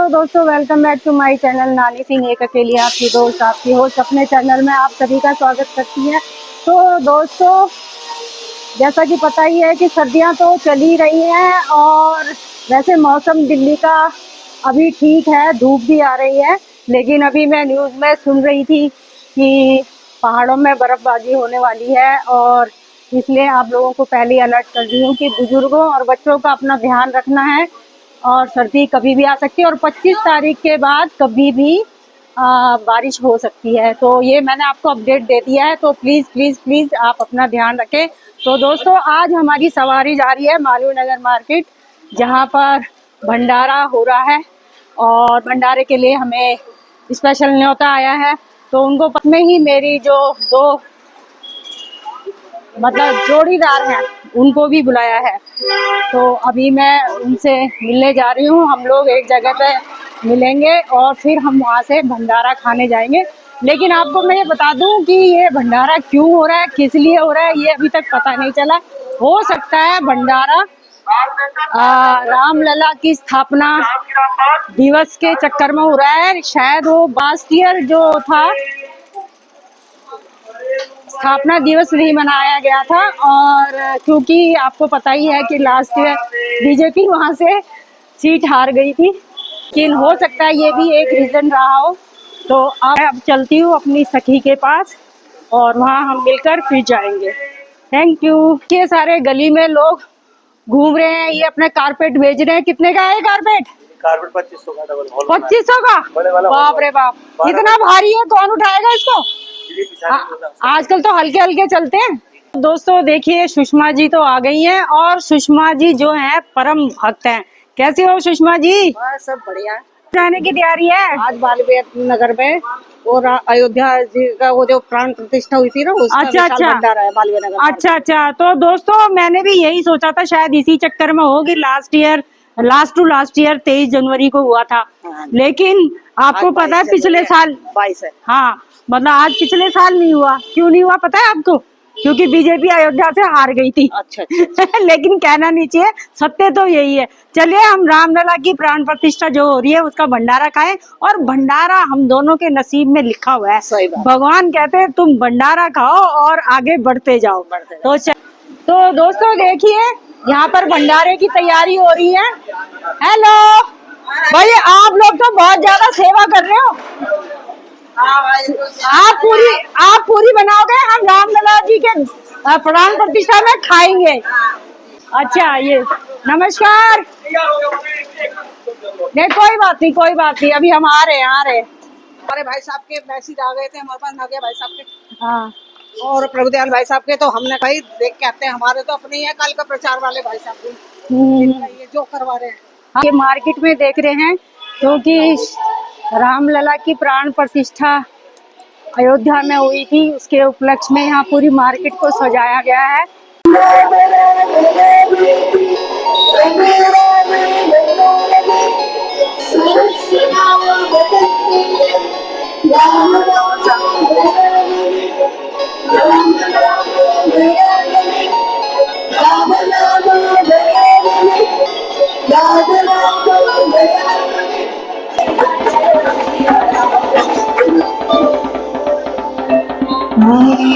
Hello दोस्तों, welcome back to my channel Nani Singh एक अकेली आपकी दोस्त आपकी होस्ट अपने चैनल में आप सभी का स्वागत करती हैं। तो दोस्तों, जैसा कि पता ही है कि सर्दियां तो चल ही रही हैं और वैसे मौसम दिल्ली का अभी ठीक है, धूप भी आ रही है। लेकिन अभी मैं न्यूज़ में सुन रही थी कि पहाड़ों में बर्फबारी होने वाली है और इसलिए आप लोगों को पहले ही अलर्ट कर दी हूँ कि बुजुर्गों और बच्चों का अपना ध्यान रखना है और सर्दी कभी भी आ सकती है और 25 तारीख के बाद कभी भी बारिश हो सकती है। तो ये मैंने आपको अपडेट दे दिया है, तो प्लीज़ प्लीज़ प्लीज़ आप अपना ध्यान रखें। तो दोस्तों, आज हमारी सवारी जा रही है मालवीय नगर मार्केट, जहाँ पर भंडारा हो रहा है और भंडारे के लिए हमें स्पेशल न्योता आया है। तो उनको पथ में ही मेरी जो दो जोड़ीदार हैं उनको भी बुलाया है। तो अभी मैं उनसे मिलने जा रही हूँ। हम लोग एक जगह पे मिलेंगे और फिर हम वहाँ से भंडारा खाने जाएंगे। लेकिन आपको मैं ये बता दूं कि ये भंडारा क्यों हो रहा है, किस लिए हो रहा है, ये अभी तक पता नहीं चला। हो सकता है भंडारा रामलला की स्थापना दिवस के चक्कर में हो रहा है। शायद वो लास्ट ईयर जो था स्थापना दिवस नहीं मनाया गया था, और क्योंकि आपको पता ही है कि लास्ट ईयर बीजेपी वहां से सीट हार गई थी। लेकिन हो सकता है ये भी एक रीजन रहा हो। तो अब चलती हूँ अपनी सखी के पास और वहाँ हम मिलकर फिर जाएंगे। Thank you. ये सारे गली में लोग घूम रहे हैं, ये अपने कारपेट बेच रहे हैं। कितने का है कारपेट? कारपेट 2500 का, डबल हॉल 2500 का? बाप रे बाप, इतना भारी है, कौन उठाएगा इसको? आजकल तो हल्के हल्के चलते हैं। दोस्तों देखिए, सुषमा जी तो आ गई हैं और सुषमा जी जो है परम भक्त हैं। कैसी हो सुषमा जी? सब बढ़िया। जाने की तैयारी है? आज मालवीय नगर में और अयोध्या जी का वो जो प्राण प्रतिष्ठा हुई थी ना, उसका अच्छा भंडारा है मालवीय नगर। अच्छा। तो दोस्तों, मैंने भी यही सोचा था, शायद इसी चक्कर में होगी। लास्ट ईयर 23 जनवरी को हुआ था। लेकिन आपको पता है पिछले साल 22 है। हाँ, मतलब आज पिछले साल नहीं हुआ। क्यों नहीं हुआ पता है आपको? क्योंकि बीजेपी अयोध्या से हार गई थी। अच्छा। लेकिन कहना नहीं चाहिए, सत्य तो यही है। चलिए, हम रामलला की प्राण प्रतिष्ठा जो हो रही है उसका भंडारा खाएं। और भंडारा हम दोनों के नसीब में लिखा हुआ है। सही बात। भगवान कहते हैं तुम भंडारा खाओ और आगे बढ़ते जाओ। तो दोस्तों देखिए, यहाँ पर भंडारे की तैयारी हो रही है। हेलो भाई, आप लोग तो बहुत ज्यादा सेवा कर रहे हो। आप पूरी बनाओगे, हम रामलला जी के प्राण प्रतिष्ठा में खाएंगे। अच्छा, ये नमस्कार। नहीं, कोई बात नहीं, अभी हम आ रहे हैं। हमारे भाई साहब के मैसेज आ गए थे हमारे पास, नगे भाई साहब के। हाँ, और प्रभुदयाल भाई साहब के, तो हमने भाई देख के आते हैं। हमारे तो अपने ही है कल का प्रचार वाले भाई साहब के, ये जो करवा रहे हैं। ये मार्केट में देख रहे हैं क्योंकि रामलला की प्राण प्रतिष्ठा अयोध्या में हुई थी, उसके उपलक्ष्य में यहाँ पूरी मार्केट को सजाया गया है।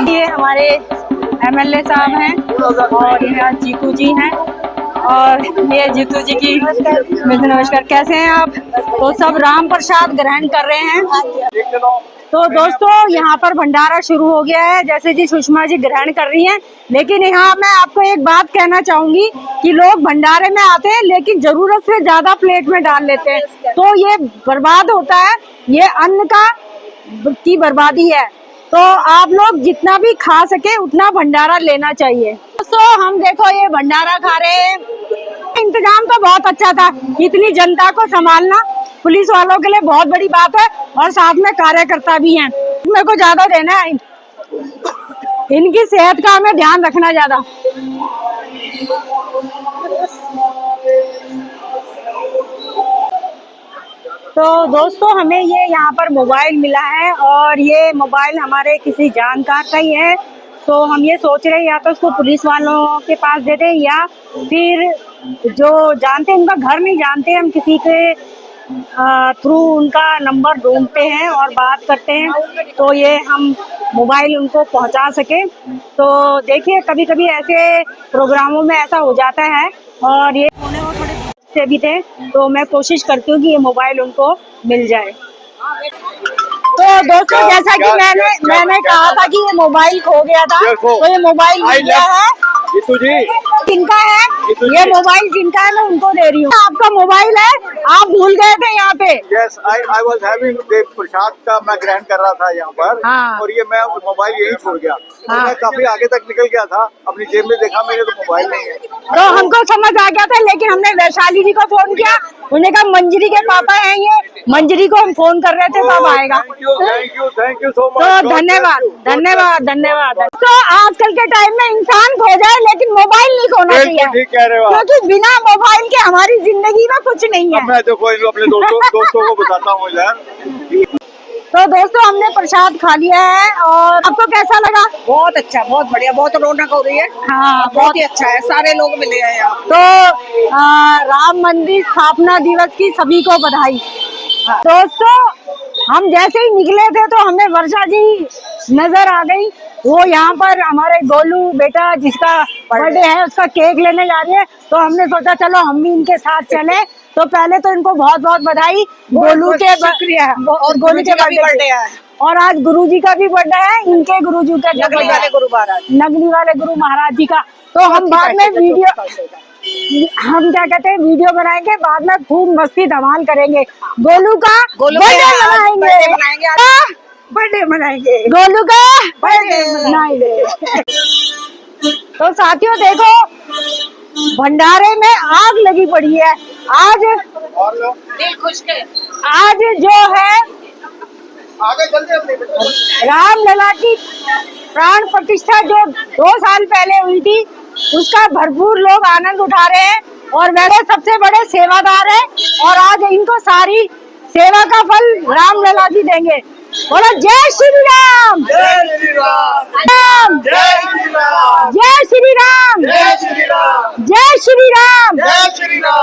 ये हमारे एमएलए साहब हैं और यहाँ जीतू जी हैं, और ये जीतू जी की नमस्कार। कैसे हैं आप? तो सब राम प्रसाद ग्रहण कर रहे हैं। तो दोस्तों, यहाँ पर भंडारा शुरू हो गया है, जैसे जी सुषमा जी ग्रहण कर रही हैं। लेकिन यहाँ मैं आपको एक बात कहना चाहूंगी कि लोग भंडारे में आते हैं लेकिन जरूरत से ज्यादा प्लेट में डाल लेते हैं, तो ये बर्बाद होता है। ये अन्न की बर्बादी है। तो आप लोग जितना भी खा सके उतना भंडारा लेना चाहिए। दोस्तों, हम देखो ये भंडारा खा रहे हैं। इंतजाम तो बहुत अच्छा था, इतनी जनता को संभालना पुलिस वालों के लिए बहुत बड़ी बात है, और साथ में कार्यकर्ता भी हैं। मेरे को ज्यादा देना है, इनकी सेहत का हमें ध्यान रखना ज्यादा। तो दोस्तों, हमें ये यहाँ पर मोबाइल मिला है और ये मोबाइल हमारे किसी जानकार का ही है। तो हम ये सोच रहे हैं या तो उसको पुलिस वालों के पास दे दें, या फिर जो जानते हैं, उनका घर नहीं जानते हम, किसी के थ्रू उनका नंबर ढूंढते हैं और बात करते हैं, तो ये हम मोबाइल उनको पहुंचा सके। तो देखिए कभी कभी ऐसे प्रोग्रामों में ऐसा हो जाता है, और ये होने वो थोड़े से भी थे, तो मैं कोशिश करती हूँ कि ये मोबाइल उनको मिल जाए। तो दोस्तों जैसा कि मैंने कहा था कि ये मोबाइल खो गया था, तो ये मोबाइल मिल गया है। जीतू जी, जिनका है ये मोबाइल, जिनका है मैं उनको दे रही हूँ। आपका मोबाइल है, आप भूल गए थे यहाँ पे। Yes I was having Dev Prasad का मैं ग्रहण कर रहा था यहाँ पर, हाँ। और ये मैं मोबाइल यहीं छोड़ गया। हाँ। मैं काफी आगे तक निकल गया था, अपनी जेब में देखा मैंने तो मोबाइल नहीं है। तो हमको समझ आ गया था, लेकिन हमने वैशाली जी को फोन किया, उन्हें कहा मंजरी के पापा हैं ये, मंजरी को हम फोन कर रहे थे तो अब आएगा। Thank you so much. तो धन्यवाद। तो आजकल के टाइम में इंसान खो जाए लेकिन मोबाइल नहीं खोना चाहिए, ठीक कह रहे हो आप। क्योंकि बिना मोबाइल के हमारी जिंदगी में कुछ नहीं है। अब मैं तो कोई अपने दोस्तों को बताता हूँ यार। तो दोस्तों हमने प्रसाद खा लिया है, और आपको कैसा लगा? बहुत अच्छा, बहुत बढ़िया, बहुत रौनक हो रही है। हाँ, बहुत ही अच्छा है, सारे लोग मिले हैं यहाँ। तो राम मंदिर स्थापना दिवस की सभी को बधाई। दोस्तों हम जैसे ही निकले थे तो हमें वर्षा जी नजर आ गई। वो यहाँ पर हमारे गोलू बेटा जिसका बर्थडे है उसका केक लेने जा रही है, तो हमने सोचा चलो हम भी इनके साथ चले। तो पहले तो इनको बहुत बहुत बधाई, गोलू के शुक्रिया, और गोलू के बर्थडे है, और आज गुरुजी का भी बर्थडे है, इनके गुरुजी का नगली वाले गुरु महाराज, नगली वाले गुरु महाराज जी का। तो हम बाद में हम क्या कहते हैं वीडियो बनाएंगे, बाद में खूब मस्ती धमाल करेंगे। गोलू का बर्थडे मनाएंगे, गोलू का बर्थडे मनाएंगे। तो साथियों देखो भंडारे में आग लगी पड़ी है आज। आज जो है आगे जल्दी रामलला की प्राण प्रतिष्ठा जो 2 साल पहले हुई थी, उसका भरपूर लोग आनंद उठा रहे हैं, और मेरे सबसे बड़े सेवादार हैं, और आज इनको सारी सेवा का फल रामलला जी देंगे। बोलो जय श्री राम, जय श्री राम, राम जय श्री राम, जय श्री राम, जय श्री राम, जय श्री राम। जय श्री राम।